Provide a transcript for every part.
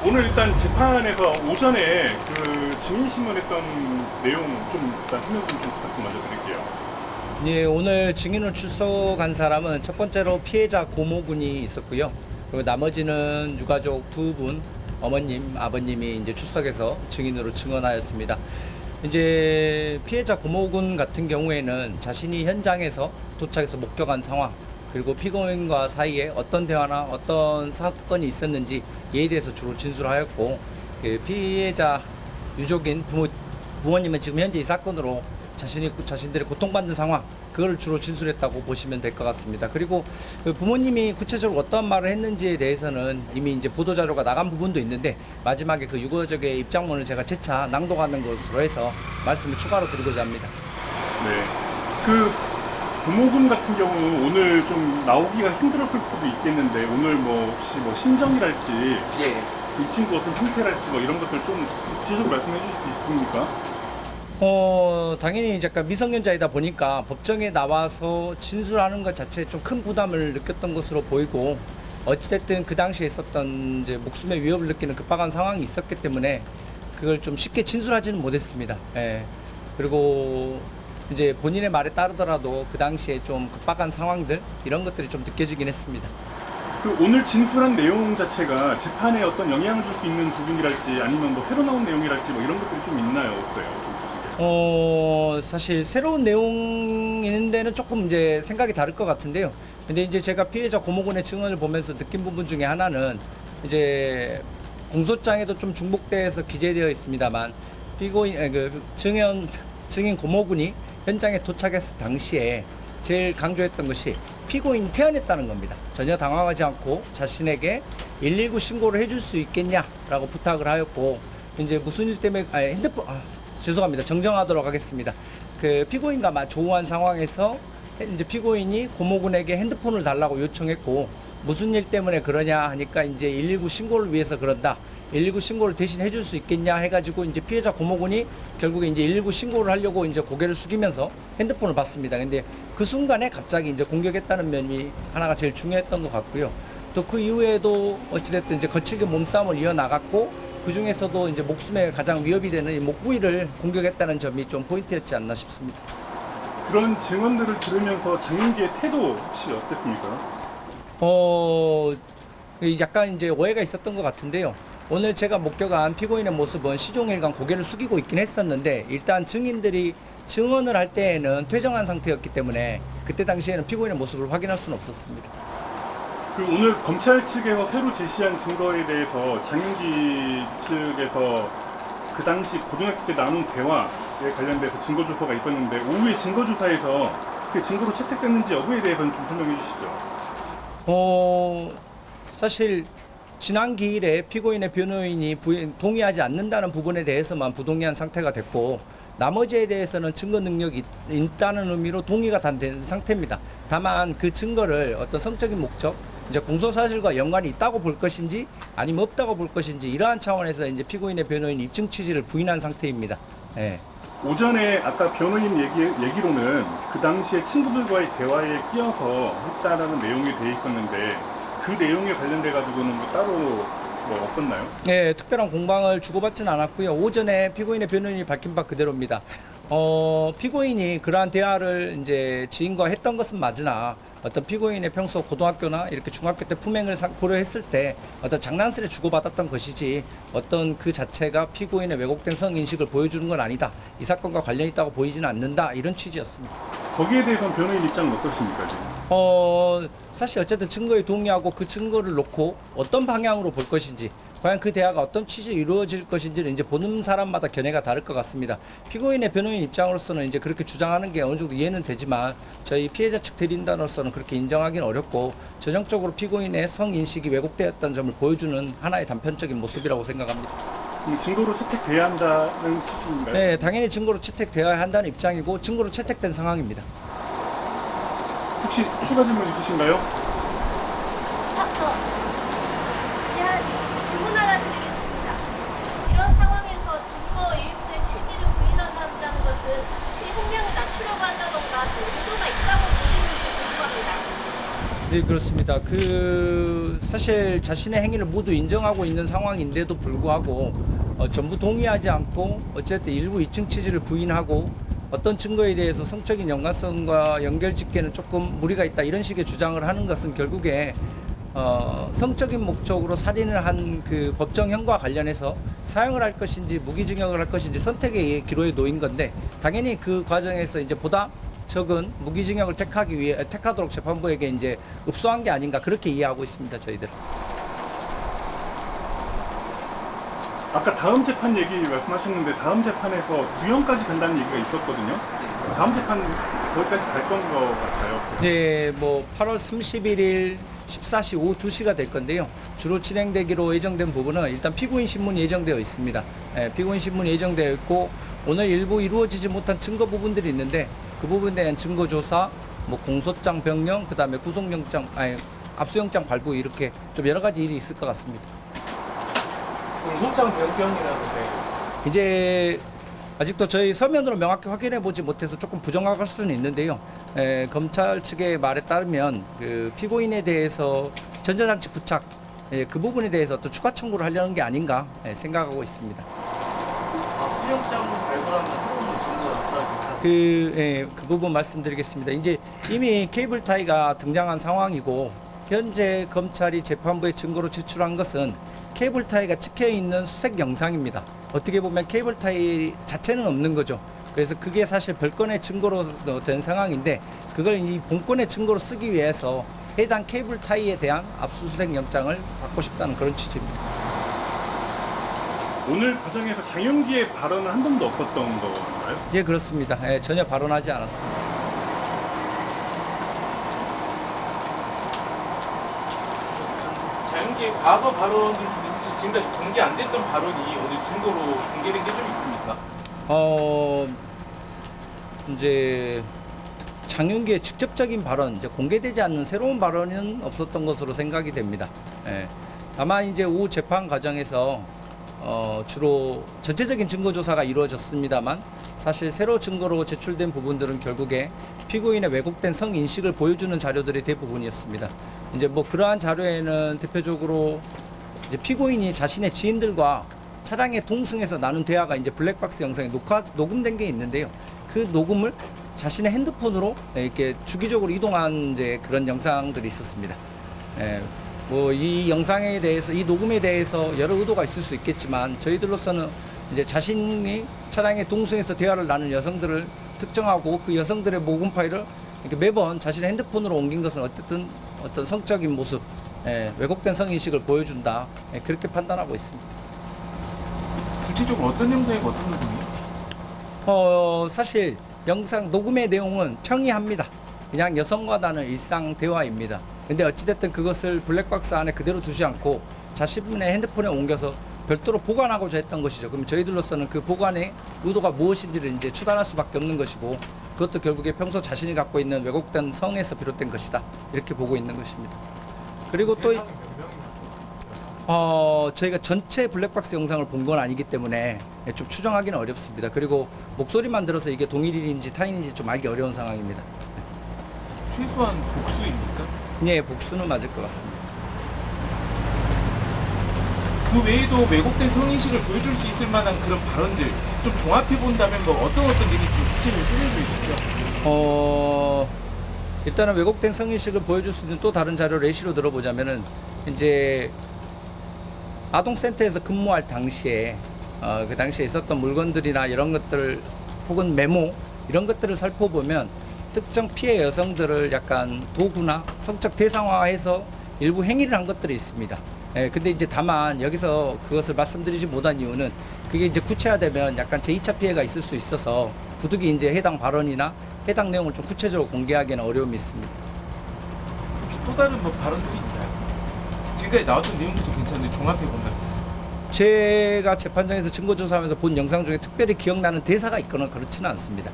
오늘 일단 재판에서 오전에 그 증인 신문했던 내용 좀 일단 설명 좀 부탁 좀 먼저 드릴게요. 예, 오늘 증인으로 출석한 사람은 첫 번째로 피해자 고모군이 있었고요. 그리고 나머지는 유가족 두 분, 어머님, 아버님이 이제 출석해서 증인으로 증언하였습니다. 이제 피해자 고모군 같은 경우에는 자신이 현장에서 도착해서 목격한 상황, 그리고 피고인과 사이에 어떤 대화나 어떤 사건이 있었는지 이에 대해서 주로 진술하였고, 그 피해자 유족인 부모님은 지금 현재 이 사건으로 자신들이 고통받는 상황, 그걸 주로 진술했다고 보시면 될 것 같습니다. 그리고 그 부모님이 구체적으로 어떤 말을 했는지에 대해서는 이미 이제 보도자료가 나간 부분도 있는데, 마지막에 그 유가족의 입장문을 제가 재차 낭독하는 것으로 해서 말씀을 추가로 드리고자 합니다. 네. 그 부모분 같은 경우 오늘 좀 나오기가 힘들었을 수도 있겠는데 오늘 뭐 혹시 뭐 심정이랄지 이 친구 어떤 상태랄지 뭐 이런 것들 좀 구체적으로 말씀해 주실 수 있습니까? 당연히 약간 미성년자이다 보니까 법정에 나와서 진술하는 것 자체에 좀 큰 부담을 느꼈던 것으로 보이고, 어찌됐든 그 당시에 있었던 이제 목숨의 위협을 느끼는 급박한 상황이 있었기 때문에 그걸 좀 쉽게 진술하지는 못했습니다. 예. 그리고 이제 본인의 말에 따르더라도 그 당시에 좀 급박한 상황들, 이런 것들이 좀 느껴지긴 했습니다. 그 오늘 진술한 내용 자체가 재판에 어떤 영향을 줄 수 있는 부분이랄지 아니면 뭐 새로 나온 내용이랄지 뭐 이런 것들이 좀 있나요? 없어요? 좀 보시기에. 사실 새로운 내용인 데는 조금 이제 생각이 다를 것 같은데요. 근데 이제 제가 피해자 고모군의 증언을 보면서 느낀 부분 중에 하나는, 이제 공소장에도 좀 중복돼서 기재되어 있습니다만, 증인 고모군이 현장에 도착했을 당시에 제일 강조했던 것이 피고인이 퇴원했다는 겁니다. 전혀 당황하지 않고 자신에게 119 신고를 해줄 수 있겠냐라고 부탁을 하였고, 이제 무슨 일 때문에 죄송합니다. 정정하도록 하겠습니다. 그 피고인과 조우한 상황에서 이제 피고인이 고모군에게 핸드폰을 달라고 요청했고, 무슨 일 때문에 그러냐 하니까 이제 119 신고를 위해서 그런다. 119 신고를 대신 해줄 수 있겠냐 해가지고 이제 피해자 고모군이 결국에 이제 119 신고를 하려고 이제 고개를 숙이면서 핸드폰을 받습니다. 근데 그 순간에 갑자기 이제 공격했다는 면이 하나가 제일 중요했던 것 같고요. 또 그 이후에도 어찌됐든 이제 거칠게 몸싸움을 이어나갔고, 그 중에서도 이제 목숨에 가장 위협이 되는 이 목 부위를 공격했다는 점이 좀 포인트였지 않나 싶습니다. 그런 증언들을 들으면서 장윤기의 태도 혹시 어땠습니까? 약간 이제 오해가 있었던 것 같은데요. 오늘 제가 목격한 피고인의 모습은 시종일관 고개를 숙이고 있긴 했었는데, 일단 증인들이 증언을 할 때에는 퇴정한 상태였기 때문에 그때 당시에는 피고인의 모습을 확인할 수는 없었습니다. 그 오늘 검찰 측에서 새로 제시한 증거에 대해서 장윤기 측에서 그 당시 고등학교 때 나눈 대화에 관련돼서 증거 조사가 있었는데, 오후에 증거 조사에서 그 증거로 채택됐는지 여부에 대해서는 좀 설명해 주시죠. 사실 지난 기일에 피고인의 변호인이 동의하지 않는다는 부분에 대해서만 부동의한 상태가 됐고, 나머지에 대해서는 증거 능력이 있다는 의미로 동의가 다 된 상태입니다. 다만 그 증거를 어떤 성적인 목적, 이제 공소사실과 연관이 있다고 볼 것인지 아니면 없다고 볼 것인지, 이러한 차원에서 이제 피고인의 변호인 입증 취지를 부인한 상태입니다. 예. 오전에 아까 변호인 얘기로는 그 당시에 친구들과의 대화에 끼어서 했다라는 내용이 돼 있었는데, 그 내용에 관련돼 가지고는 뭐 따로 뭐 없었나요? 네, 특별한 공방을 주고받지는 않았고요. 오전에 피고인의 변호인이 밝힌 바 그대로입니다. 피고인이 그러한 대화를 이제 지인과 했던 것은 맞으나, 어떤 피고인의 평소 고등학교나 이렇게 중학교 때 품행을 고려했을 때 어떤 장난스레 주고받았던 것이지, 어떤 그 자체가 피고인의 왜곡된 성인식을 보여주는 건 아니다. 이 사건과 관련이 있다고 보이지는 않는다. 이런 취지였습니다. 거기에 대해서는 변호인 입장은 어떠십니까 지금? 사실 어쨌든 증거에 동의하고 그 증거를 놓고 어떤 방향으로 볼 것인지, 과연 그 대화가 어떤 취지로 이루어질 것인지는 이제 보는 사람마다 견해가 다를 것 같습니다. 피고인의 변호인 입장으로서는 이제 그렇게 주장하는 게 어느 정도 이해는 되지만, 저희 피해자 측 대리인단으로서는 그렇게 인정하기는 어렵고, 전형적으로 피고인의 성인식이 왜곡되었다는 점을 보여주는 하나의 단편적인 모습이라고 생각합니다. 증거로 채택돼야 한다는 취지인가요? 네, 당연히 증거로 채택되어야 한다는 입장이고, 증거로 채택된 상황입니다. 혹시 추가 질문 있으신가요? 질문 하나 드리겠습니다. 이런 상황에서 증거 일부의 취지를 부인한다는 것은 제 생명을 낮추려고 한다던가 의도가 있다고 보시는지 궁금합니다. 네, 그렇습니다. 사실 자신의 행위를 모두 인정하고 있는 상황인데도 불구하고 전부 동의하지 않고 어쨌든 일부 입증 취지를 부인하고 어떤 증거에 대해서 성적인 연관성과 연결짓기에는 조금 무리가 있다 이런 식의 주장을 하는 것은 결국에 성적인 목적으로 살인을 한 그 법정형과 관련해서 사형을 할 것인지 무기징역을 할 것인지 선택의 기로에 놓인 건데 당연히 그 과정에서 이제 보다 적은 무기징역을 택하도록 재판부에게 이제 읍소한 게 아닌가 그렇게 이해하고 있습니다, 저희들. 아까 다음 재판 얘기 말씀하셨는데 다음 재판에서 구형까지 간다는 얘기가 있었거든요. 다음 재판 거기까지 갈 건 것 같아요. 네, 뭐 8월 31일 14시 오후 2시가 될 건데요. 주로 진행되기로 예정된 부분은 일단 피고인 신문이 예정되어 있습니다. 피고인 신문이 예정되어 있고 오늘 일부 이루어지지 못한 증거 부분들이 있는데 그 부분에 대한 증거 조사, 뭐 공소장 변경, 그다음에 구속영장, 압수영장 발부 이렇게 좀 여러 가지 일이 있을 것 같습니다. 공소장 변경이라고 돼요. 이제 아직도 저희 서면으로 명확히 확인해 보지 못해서 조금 부정확할 수는 있는데요. 검찰 측의 말에 따르면 그 피고인에 대해서 전자장치 부착 그 부분에 대해서 또 추가 청구를 하려는 게 아닌가 생각하고 있습니다. 압수영장 발부하면 새로운 증거가 나타납니까? 그 부분 말씀드리겠습니다. 이제 이미 케이블타이가 등장한 상황이고 현재 검찰이 재판부에 증거로 제출한 것은 케이블타이가 찍혀 있는 수색 영상입니다. 어떻게 보면 케이블타이 자체는 없는 거죠. 그래서 그게 사실 별건의 증거로 된 상황인데 그걸 이 본건의 증거로 쓰기 위해서 해당 케이블타이에 대한 압수수색 영장을 받고 싶다는 그런 취지입니다. 오늘 과정에서 장윤기의 발언은 한 번도 없었던 건가요? 예, 그렇습니다. 전혀 발언하지 않았습니다. 장윤기의 과거 발언들 중에 혹시 지금까지 공개 안 됐던 발언이 오늘 증거로 공개된 게 좀 있습니까? 이제 장윤기의 직접적인 발언, 이제 공개되지 않는 새로운 발언은 없었던 것으로 생각이 됩니다. 다만 이제 오후 재판 과정에서 주로 전체적인 증거 조사가 이루어졌습니다만 사실 새로 증거로 제출된 부분들은 결국에 피고인의 왜곡된 성 인식을 보여주는 자료들이 대부분이었습니다. 이제 뭐 그러한 자료에는 대표적으로 이제 피고인이 자신의 지인들과 차량에 동승해서 나눈 대화가 이제 블랙박스 영상에 녹음된 게 있는데요. 그 녹음을 자신의 핸드폰으로 이렇게 주기적으로 이동한 이제 그런 영상들이 있었습니다. 뭐 이 영상에 대해서 이 녹음에 대해서 여러 의도가 있을 수 있겠지만 저희들로서는 이제 자신이 차량에 동승해서 대화를 나눈 여성들을 특정하고 그 여성들의 녹음 파일을 이렇게 매번 자신의 핸드폰으로 옮긴 것은 어쨌든 어떤 성적인 모습, 왜곡된 성인식을 보여준다 그렇게 판단하고 있습니다. 구체적으로 어떤 영상이고 어떤 부분이요? 사실 영상 녹음의 내용은 평이합니다. 그냥 여성과 나눈 일상 대화입니다. 근데 어찌됐든 그것을 블랙박스 안에 그대로 두지 않고 자신의 핸드폰에 옮겨서 별도로 보관하고자 했던 것이죠. 그럼 저희들로서는 그 보관의 의도가 무엇인지를 이제 추단할 수밖에 없는 것이고 그것도 결국에 평소 자신이 갖고 있는 왜곡된 성에서 비롯된 것이다. 이렇게 보고 있는 것입니다. 그리고 또 저희가 전체 블랙박스 영상을 본 건 아니기 때문에 좀 추정하기는 어렵습니다. 그리고 목소리만 들어서 이게 동일인인지 타인인지 좀 알기 어려운 상황입니다. 최소한 복수입니까? 예, 복수는 맞을 것 같습니다. 그 외에도 왜곡된 성인식을 보여줄 수 있을 만한 그런 발언들 좀 종합해 본다면 뭐 어떤 일이 좀 구체적으로 소개해 주시죠. 일단은 왜곡된 성인식을 보여줄 수 있는 또 다른 자료를 예시로 들어보자면은 이제 아동센터에서 근무할 당시에 그 당시에 있었던 물건들이나 이런 것들 혹은 메모 이런 것들을 살펴보면 특정 피해 여성들을 약간 도구나 성적 대상화해서 일부 행위를 한 것들이 있습니다. 근데 이제 다만 여기서 그것을 말씀드리지 못한 이유는 그게 이제 구체화되면 약간 제2차 피해가 있을 수 있어서 부득이 이제 해당 발언이나 해당 내용을 좀 구체적으로 공개하기는 어려움이 있습니다. 혹시 또 다른 뭐 발언들이 있나요? 지금까지 나왔던 내용도 괜찮은데 종합해 본다면 제가 재판장에서 증거조사하면서 본 영상 중에 특별히 기억나는 대사가 있거나 그렇지는 않습니다.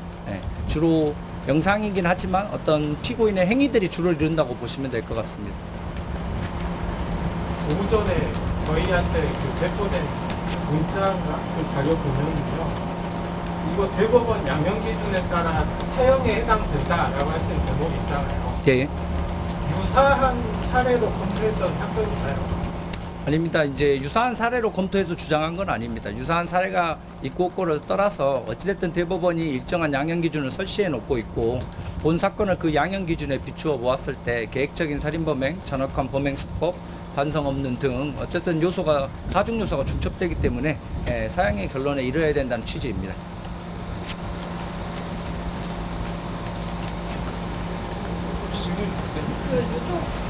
주로 영상이긴 하지만 어떤 피고인의 행위들이 주를 이룬다고 보시면 될 것 같습니다. 오전에 저희한테 그 배포된 문자가 그 자료 보면요, 이거 대법원 양형 기준에 따라 사형에 해당된다라고 하시는 제목이 있잖아요. 예. 유사한 사례로 검토했던 사건인가요? 아닙니다. 이제 유사한 사례로 검토해서 주장한 건 아닙니다. 유사한 사례가 있고 없고를 떠나서 어찌됐든 대법원이 일정한 양형 기준을 설치해 놓고 있고 본 사건을 그 양형 기준에 비추어 보았을 때 계획적인 살인범행, 잔혹한 범행 수법, 반성 없는 등 어쨌든 요소가 가중 요소가 중첩되기 때문에 사형의 결론에 이르러야 된다는 취지입니다. 그 유족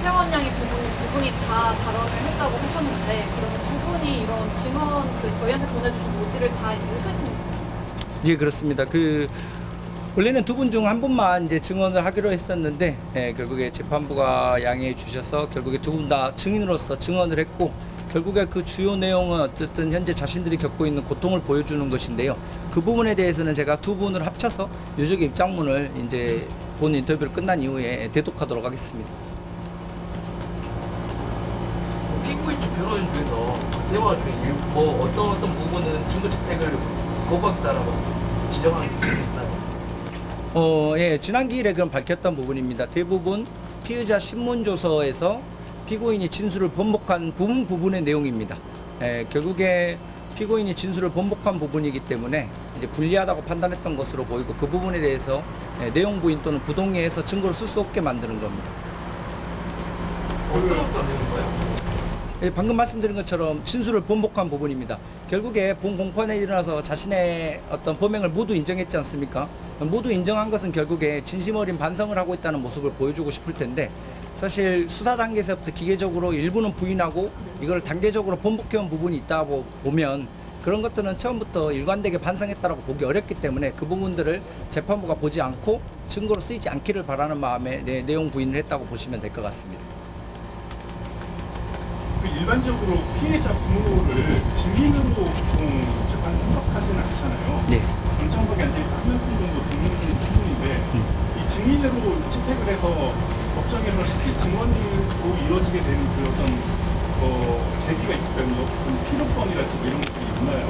채원양이 두 분이 다 발언을 했다고 하셨는데 그럼 두 분이 이런 증언 저희한테 보내주신 모지를 다 읽으신 예, 그렇습니다. 원래는 두 분 중 한 분만 이제 증언을 하기로 했었는데 결국에 재판부가 양해해 주셔서 결국에 두 분 다 증인으로서 증언을 했고 결국에 그 주요 내용은 어쨌든 현재 자신들이 겪고 있는 고통을 보여주는 것인데요. 그 부분에 대해서는 제가 두 분을 합쳐서 유족의 입장문을 이제 본 인터뷰를 끝난 이후에 대독하도록 하겠습니다. 피고인 측 변호인 중에서 대화 중에 어떤 부분은 증거 채택을 거부하겠다라고 지정한 게 있나요? 예, 지난 기일에 그럼 밝혔던 부분입니다. 대부분 피의자 신문조서에서 피고인이 진술을 번복한 부분의 내용입니다. 결국에 피고인이 진술을 번복한 부분이기 때문에 이제 불리하다고 판단했던 것으로 보이고 그 부분에 대해서 내용 부인 또는 부동의해서 증거를 쓸 수 없게 만드는 겁니다. 어떤 내용인가요? 방금 말씀드린 것처럼 진술을 번복한 부분입니다. 결국에 본 공판에 일어나서 자신의 어떤 범행을 모두 인정했지 않습니까? 모두 인정한 것은 결국에 진심 어린 반성을 하고 있다는 모습을 보여주고 싶을 텐데 사실 수사 단계에서부터 기계적으로 일부는 부인하고 이걸 단계적으로 번복해온 부분이 있다고 보면 그런 것들은 처음부터 일관되게 반성했다라고 보기 어렵기 때문에 그 부분들을 재판부가 보지 않고 증거로 쓰이지 않기를 바라는 마음에 내용 부인을 했다고 보시면 될 것 같습니다. 일반적으로 피해자 부모를 증인으로 보통 재판 참석하지는 않잖아요. 네. 경찰국에 앉아있고 한 명쯤 정도 듣는 수준인데 이 증인으로 채택을 해서 법정에서 실제 증언으로 이루어지게 되는 그 어떤 계기가 있을까요? 필요성이랄지 이런 것들이 있나요?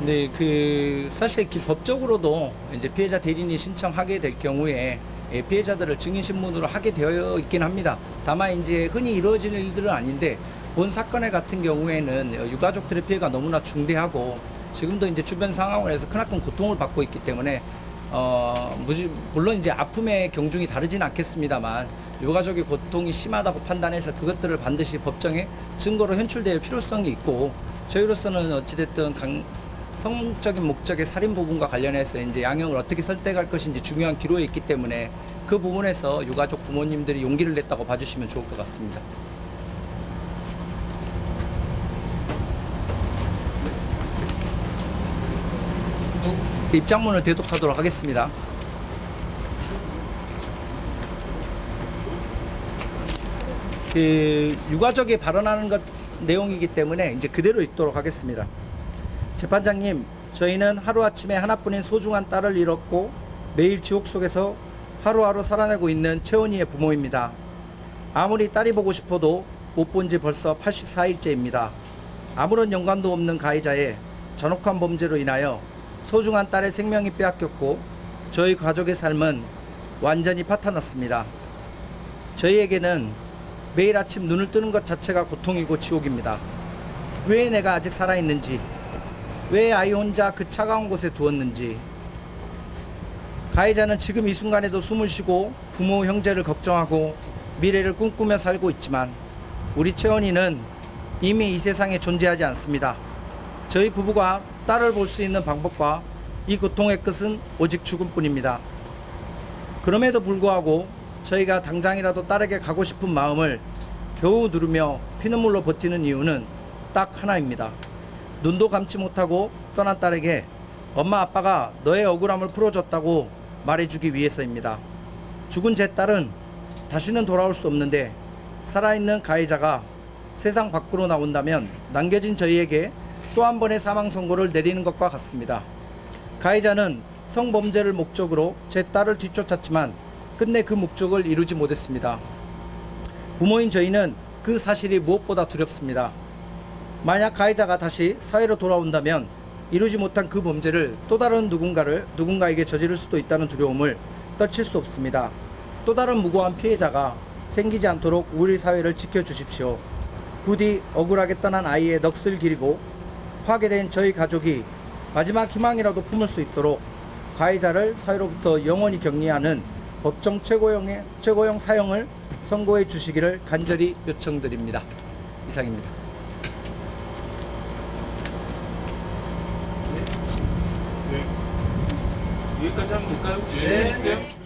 네, 사실 법적으로도 이제 피해자 대리인이 신청하게 될 경우에 피해자들을 증인 신문으로 하게 되어 있긴 합니다. 다만 이제 흔히 이루어지는 일들은 아닌데 본 사건의 같은 경우에는 유가족들의 피해가 너무나 중대하고 지금도 이제 주변 상황을 해서 크나큰 고통을 받고 있기 때문에 물론 이제 아픔의 경중이 다르진 않겠습니다만 유가족의 고통이 심하다고 판단해서 그것들을 반드시 법정에 증거로 현출될 필요성이 있고 저희로서는 어찌됐든 성적인 목적의 살인 부분과 관련해서 이제 양형을 어떻게 선택할 것인지 중요한 기로에 있기 때문에 그 부분에서 유가족 부모님들이 용기를 냈다고 봐주시면 좋을 것 같습니다. 입장문을 대독하도록 하겠습니다. 유가족이 발언하는 것 내용이기 때문에 이제 그대로 읽도록 하겠습니다. 재판장님, 저희는 하루아침에 하나뿐인 소중한 딸을 잃었고 매일 지옥 속에서 하루하루 살아내고 있는 채원이의 부모입니다. 아무리 딸이 보고 싶어도 못 본 지 벌써 84일째입니다. 아무런 연관도 없는 가해자의 잔혹한 범죄로 인하여 소중한 딸의 생명이 빼앗겼고 저희 가족의 삶은 완전히 파탄났습니다. 저희에게는 매일 아침 눈을 뜨는 것 자체가 고통이고 지옥입니다. 왜 내가 아직 살아있는지, 왜 아이 혼자 그 차가운 곳에 두었는지. 가해자는 지금 이 순간에도 숨을 쉬고 부모 형제를 걱정하고 미래를 꿈꾸며 살고 있지만 우리 채원이는 이미 이 세상에 존재하지 않습니다. 저희 부부가 딸을 볼 수 있는 방법과 이 고통의 끝은 오직 죽음뿐입니다. 그럼에도 불구하고 저희가 당장이라도 딸에게 가고 싶은 마음을 겨우 누르며 피눈물로 버티는 이유는 딱 하나입니다. 눈도 감지 못하고 떠난 딸에게 엄마 아빠가 너의 억울함을 풀어줬다고 말해주기 위해서입니다. 죽은 제 딸은 다시는 돌아올 수 없는데 살아있는 가해자가 세상 밖으로 나온다면 남겨진 저희에게 또 한 번의 사망 선고를 내리는 것과 같습니다. 가해자는 성범죄를 목적으로 제 딸을 뒤쫓았지만 끝내 그 목적을 이루지 못했습니다. 부모인 저희는 그 사실이 무엇보다 두렵습니다. 만약 가해자가 다시 사회로 돌아온다면 이루지 못한 그 범죄를 또 다른 누군가에게 저지를 수도 있다는 두려움을 떨칠 수 없습니다. 또 다른 무고한 피해자가 생기지 않도록 우리 사회를 지켜주십시오. 부디 억울하게 떠난 아이의 넋을 기리고 파괴된 저희 가족이 마지막 희망이라도 품을 수 있도록 가해자를 사회로부터 영원히 격리하는 법정 최고형 사형을 선고해 주시기를 간절히 요청드립니다. 이상입니다. 여기까지 하면 될까요? 네. 주시겠어요?